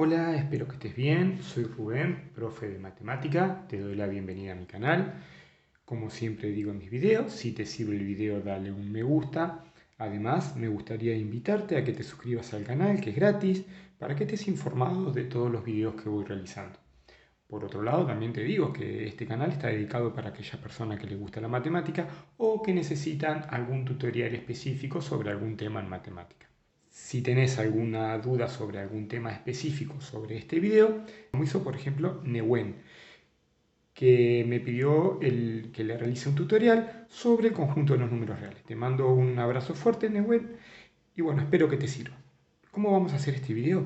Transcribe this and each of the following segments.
Hola, espero que estés bien. Soy Rubén, profe de matemática. Te doy la bienvenida a mi canal. Como siempre digo en mis videos, si te sirve el video dale un me gusta. Además, me gustaría invitarte a que te suscribas al canal, que es gratis, para que estés informado de todos los videos que voy realizando. Por otro lado, también te digo que este canal está dedicado para aquellas personas que les gusta la matemática o que necesitan algún tutorial específico sobre algún tema en matemática. Si tenés alguna duda sobre algún tema específico sobre este video, como hizo por ejemplo Newen, que me pidió que le realice un tutorial sobre el conjunto de los números reales. Te mando un abrazo fuerte, Newen, y bueno, espero que te sirva. ¿Cómo vamos a hacer este video?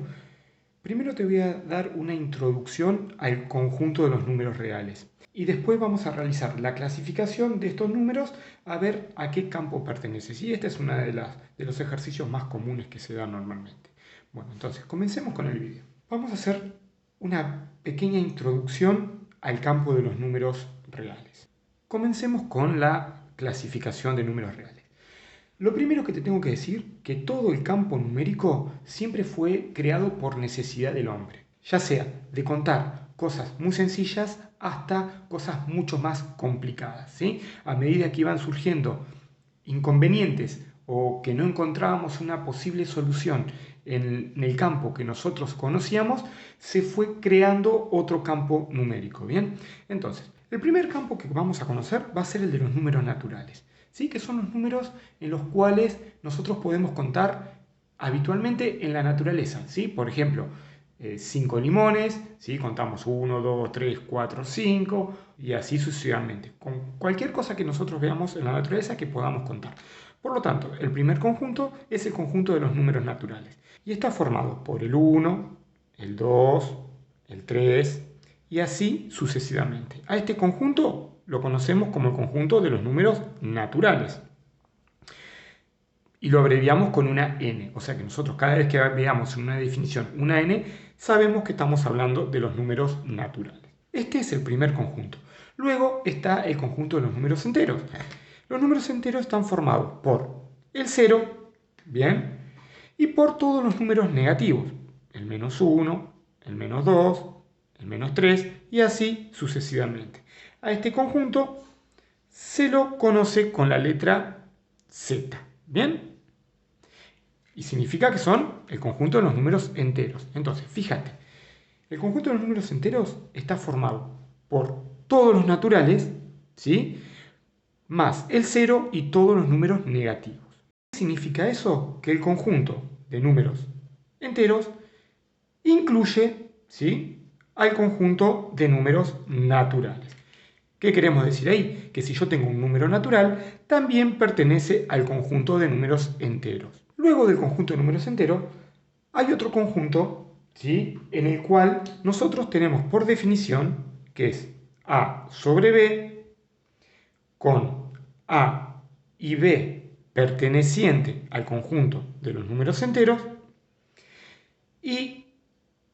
Primero te voy a dar una introducción al conjunto de los números reales y después vamos a realizar la clasificación de estos números a ver a qué campo pertenece. Y este es uno de los ejercicios más comunes que se dan normalmente. Bueno, entonces comencemos con el video. Vamos a hacer una pequeña introducción al campo de los números reales. Comencemos con la clasificación de números reales. Lo primero que te tengo que decir, que todo el campo numérico siempre fue creado por necesidad del hombre, ya sea de contar cosas muy sencillas hasta cosas mucho más complicadas, ¿sí? A medida que iban surgiendo inconvenientes o que no encontrábamos una posible solución en el campo que nosotros conocíamos, se fue creando otro campo numérico, ¿bien? Entonces, el primer campo que vamos a conocer va a ser el de los números naturales, ¿sí? Que son los números en los cuales nosotros podemos contar habitualmente en la naturaleza, ¿sí? Por ejemplo, 5 limones, ¿sí? Contamos 1, 2, 3, 4, 5 y así sucesivamente, con cualquier cosa que nosotros veamos en la naturaleza que podamos contar. Por lo tanto, el primer conjunto es el conjunto de los números naturales y está formado por el 1, el 2, el 3 y así sucesivamente. A este conjunto lo conocemos como el conjunto de los números naturales y lo abreviamos con una n, o sea que nosotros cada vez que veamos en una definición una n, sabemos que estamos hablando de los números naturales. Este es el primer conjunto. Luego está el conjunto de los números enteros. Los números enteros están formados por el 0, ¿bien? Y por todos los números negativos, el menos 1, el menos 2, el menos 3 y así sucesivamente. A este conjunto se lo conoce con la letra Z, ¿bien? Y significa que son el conjunto de los números enteros. Entonces, fíjate, el conjunto de los números enteros está formado por todos los naturales, ¿sí? Más el 0 y todos los números negativos. ¿Qué significa eso? Que el conjunto de números enteros incluye, ¿sí?, al conjunto de números naturales. ¿Qué queremos decir ahí? Que si yo tengo un número natural, también pertenece al conjunto de números enteros. Luego del conjunto de números enteros, hay otro conjunto, ¿sí?, en el cual nosotros tenemos por definición que es A sobre B con A y B perteneciente al conjunto de los números enteros y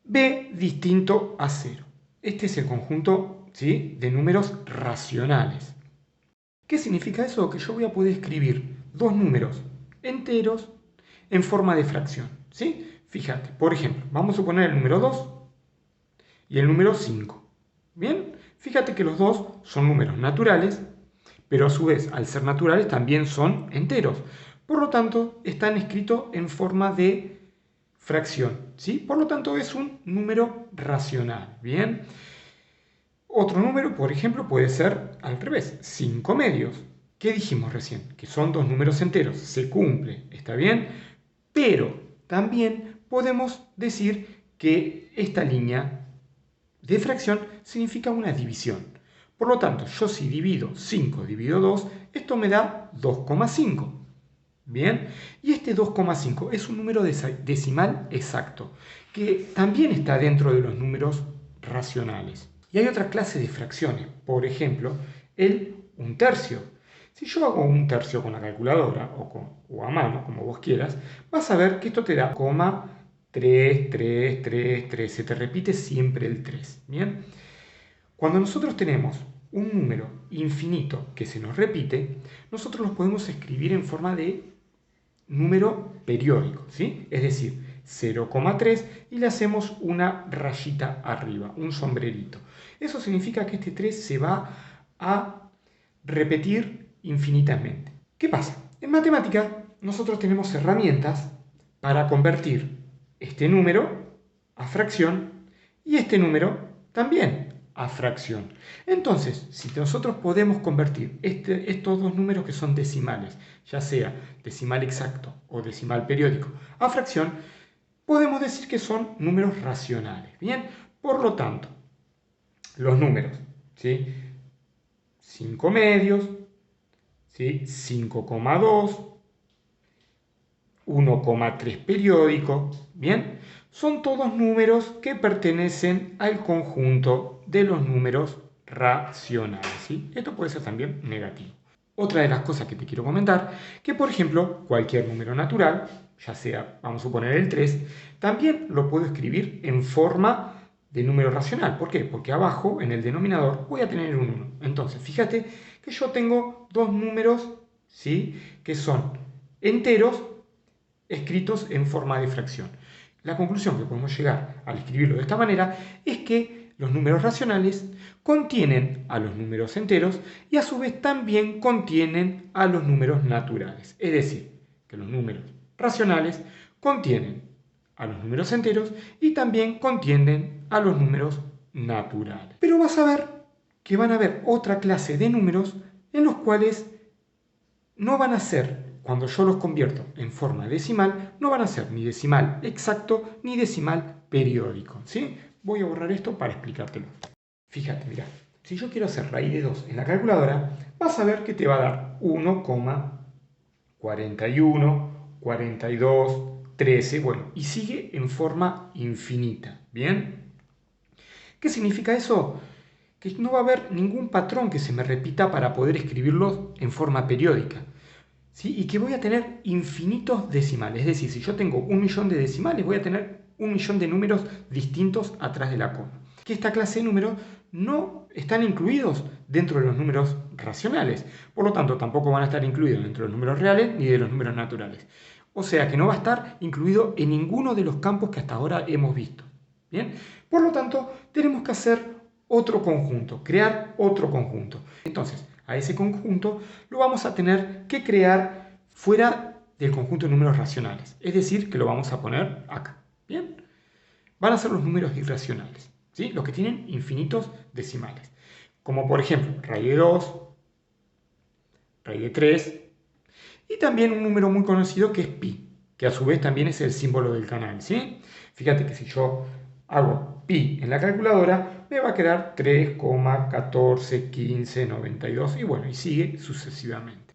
B distinto a 0. Este es el conjunto, ¿sí?, de números racionales. ¿Qué significa eso? Que yo voy a poder escribir dos números enteros en forma de fracción, ¿sí? Fíjate, por ejemplo, vamos a suponer el número 2 y el número 5. ¿Bien? Fíjate que los dos son números naturales, pero a su vez, al ser naturales, también son enteros. Por lo tanto, están escritos en forma de fracción, ¿sí? Por lo tanto, es un número racional, ¿bien? Otro número, por ejemplo, puede ser al revés, 5 medios. ¿Qué dijimos recién? Que son dos números enteros. Se cumple, ¿está bien? Pero también podemos decir que esta línea de fracción significa una división. Por lo tanto, yo si divido 5 divido 2, esto me da 2,5. ¿Bien? Y este 2,5 es un número decimal exacto, que también está dentro de los números racionales. Y hay otra clase de fracciones, por ejemplo, el 1/3. Si yo hago 1/3 con la calculadora o a mano, como vos quieras, vas a ver que esto te da 3, 3, 3, 3. Se te repite siempre el 3. ¿Bien? Cuando nosotros tenemos un número infinito que se nos repite, nosotros los podemos escribir en forma de número periódico, ¿sí? Es decir, 0,3 y le hacemos una rayita arriba, un sombrerito. Eso significa que este 3 se va a repetir infinitamente. ¿Qué pasa? En matemática nosotros tenemos herramientas para convertir este número a fracción y este número también a fracción. Entonces, si nosotros podemos convertir estos dos números que son decimales, ya sea decimal exacto o decimal periódico, a fracción, podemos decir que son números racionales. Bien, por lo tanto, los números, ¿sí? 5 medios, ¿sí? 5,2, 1,3 periódico, ¿bien? Son todos números que pertenecen al conjunto de los números racionales, ¿sí? Esto puede ser también negativo. Otra de las cosas que te quiero comentar, que por ejemplo, cualquier número natural, ya sea, vamos a suponer el 3, también lo puedo escribir en forma de número racional. ¿Por qué? Porque abajo, en el denominador, voy a tener un 1. Entonces, fíjate que yo tengo dos números, ¿sí? Que son enteros escritos en forma de fracción. La conclusión que podemos llegar al escribirlo de esta manera es que los números racionales contienen a los números enteros y a su vez también contienen a los números naturales. Es decir, que los números racionales contienen a los números enteros y también contienen a los números naturales. Pero vas a ver que van a haber otra clase de números en los cuales no van a ser, cuando yo los convierto en forma decimal, no van a ser ni decimal exacto ni decimal periódico, ¿sí? Voy a borrar esto para explicártelo. Fíjate, mira, si yo quiero hacer raíz de 2 en la calculadora, vas a ver que te va a dar 1,41, 42, 13, bueno, y sigue en forma infinita, ¿bien? ¿Qué significa eso? Que no va a haber ningún patrón que se me repita para poder escribirlos en forma periódica, ¿sí? Y que voy a tener infinitos decimales. Es decir, si yo tengo 1.000.000 de decimales, voy a tener 1.000.000 de números distintos atrás de la coma. Que esta clase de números no están incluidos dentro de los números racionales. Por lo tanto, tampoco van a estar incluidos dentro de los números reales ni de los números naturales. O sea que no va a estar incluido en ninguno de los campos que hasta ahora hemos visto. ¿Bien? Por lo tanto, tenemos que hacer otro conjunto, crear otro conjunto. Entonces, a ese conjunto lo vamos a tener que crear fuera del conjunto de números racionales. Es decir, que lo vamos a poner acá. ¿Bien? Van a ser los números irracionales, ¿sí? Los que tienen infinitos decimales. Como por ejemplo, raíz de 2, raíz de 3, y también un número muy conocido que es pi, que a su vez también es el símbolo del canal, ¿sí? Fíjate que si yo hago pi en la calculadora, me va a quedar 3,141592 y bueno, y sigue sucesivamente.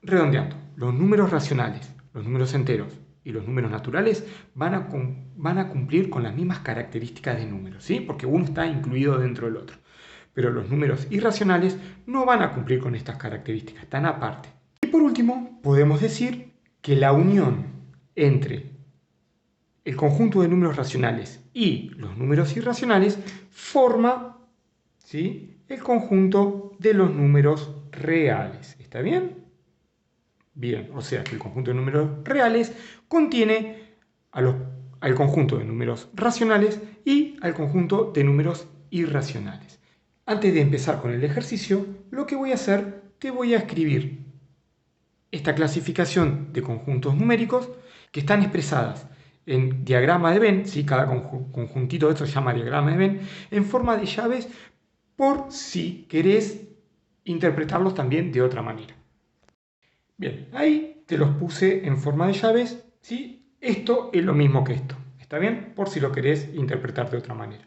Redondeando, los números racionales, los números enteros y los números naturales van a cumplir con las mismas características de números, ¿sí? Porque uno está incluido dentro del otro. Pero los números irracionales no van a cumplir con estas características, están aparte. Y por último, podemos decir que la unión entre el conjunto de números racionales y los números irracionales forma, ¿sí?, el conjunto de los números reales. ¿Está bien? Bien, o sea que el conjunto de números reales contiene al conjunto de números racionales y al conjunto de números irracionales. Antes de empezar con el ejercicio, lo que voy a hacer, te voy a escribir esta clasificación de conjuntos numéricos que están expresadas en diagrama de Venn, ¿sí? Cada conjuntito de esto se llama diagrama de Venn, en forma de llaves por si querés interpretarlos también de otra manera. Bien, ahí te los puse en forma de llaves, ¿sí? Esto es lo mismo que esto, ¿está bien? Por si lo querés interpretar de otra manera.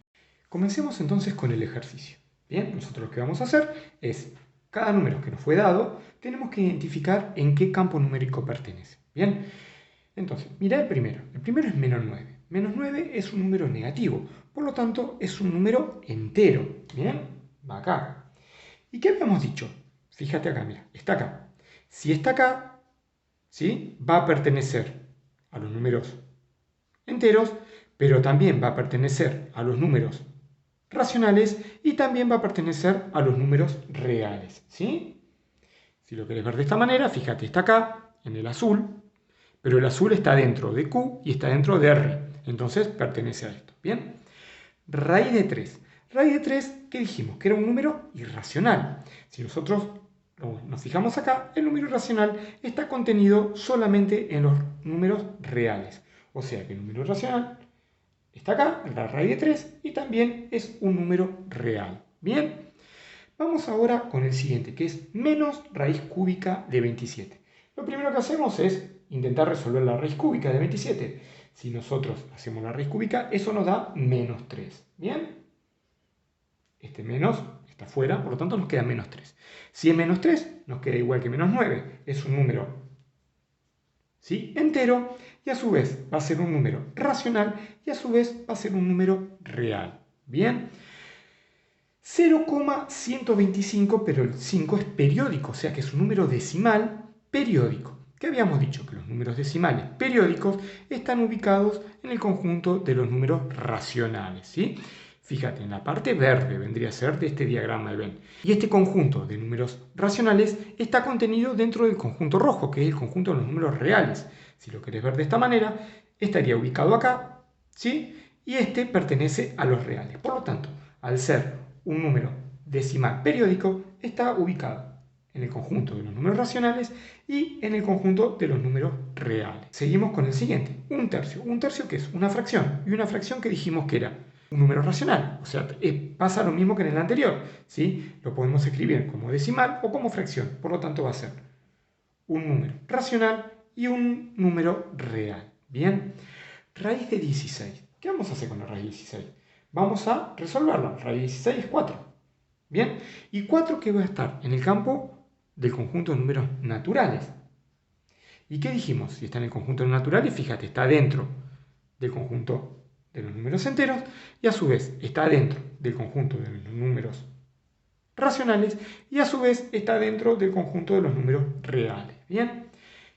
Comencemos entonces con el ejercicio. Bien, nosotros lo que vamos a hacer es, cada número que nos fue dado, tenemos que identificar en qué campo numérico pertenece. Bien, entonces, mira el primero. El primero es menos 9. Menos 9 es un número negativo, por lo tanto es un número entero. Bien, va acá. ¿Y qué habíamos dicho? Fíjate acá, mira, está acá. Si está acá, ¿sí?, va a pertenecer a los números enteros, pero también va a pertenecer a los números racionales y también va a pertenecer a los números reales, ¿sí? Si lo querés ver de esta manera, fíjate, está acá, en el azul, pero el azul está dentro de Q y está dentro de R. entonces pertenece a esto. Bien, raíz de 3. Raíz de 3, ¿qué dijimos? Que era un número irracional. Si nosotros nos fijamos acá, el número irracional está contenido solamente en los números reales. O sea que el número irracional está acá, en la raíz de 3, y también es un número real. Bien, vamos ahora con el siguiente, que es menos raíz cúbica de 27. Lo primero que hacemos es intentar resolver la raíz cúbica de 27. Si nosotros hacemos la raíz cúbica, eso nos da menos 3. ¿Bien? Este menos está fuera, por lo tanto nos queda menos 3. Si es menos 3, nos queda igual que menos 9. Es un número, ¿sí?, entero, y a su vez va a ser un número racional, y a su vez va a ser un número real. ¿Bien? 0,125, pero el 5 es periódico, o sea que es un número decimal periódico. ¿Qué habíamos dicho? Que los números decimales periódicos están ubicados en el conjunto de los números racionales, ¿sí? Fíjate, en la parte verde vendría a ser de este diagrama de Venn. Y este conjunto de números racionales está contenido dentro del conjunto rojo, que es el conjunto de los números reales. Si lo querés ver de esta manera, estaría ubicado acá, ¿sí? Y este pertenece a los reales. Por lo tanto, al ser un número decimal periódico, está ubicado en el conjunto de los números racionales y en el conjunto de los números reales. Seguimos con el siguiente, un tercio. Un tercio, que es una fracción, y una fracción que dijimos que era un número racional. O sea, pasa lo mismo que en el anterior, ¿sí? Lo podemos escribir como decimal o como fracción. Por lo tanto, va a ser un número racional y un número real. Bien, raíz de 16. ¿Qué vamos a hacer con la raíz de 16? Vamos a resolverla. Raíz de 16 es 4. Bien, y 4 que va a estar en el campo del conjunto de números naturales. ¿Y qué dijimos? Si está en el conjunto de números naturales, fíjate, está dentro del conjunto de los números enteros y a su vez está dentro del conjunto de los números racionales y a su vez está dentro del conjunto de los números reales. Bien,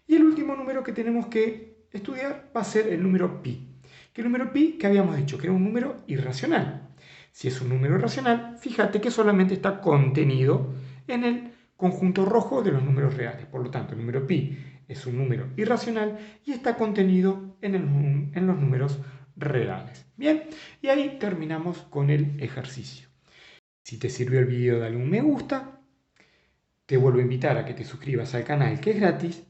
y el último número que tenemos que estudiar va a ser el número pi. Que el número pi, que habíamos dicho que era un número irracional. Si es un número irracional, fíjate que solamente está contenido en el conjunto rojo de los números reales. Por lo tanto, el número pi es un número irracional y está contenido en los números reales. Bien, y ahí terminamos con el ejercicio. Si te sirvió el video, dale un me gusta. Te vuelvo a invitar a que te suscribas al canal, que es gratis.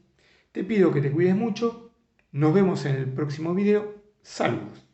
Te pido que te cuides mucho. Nos vemos en el próximo video. Saludos.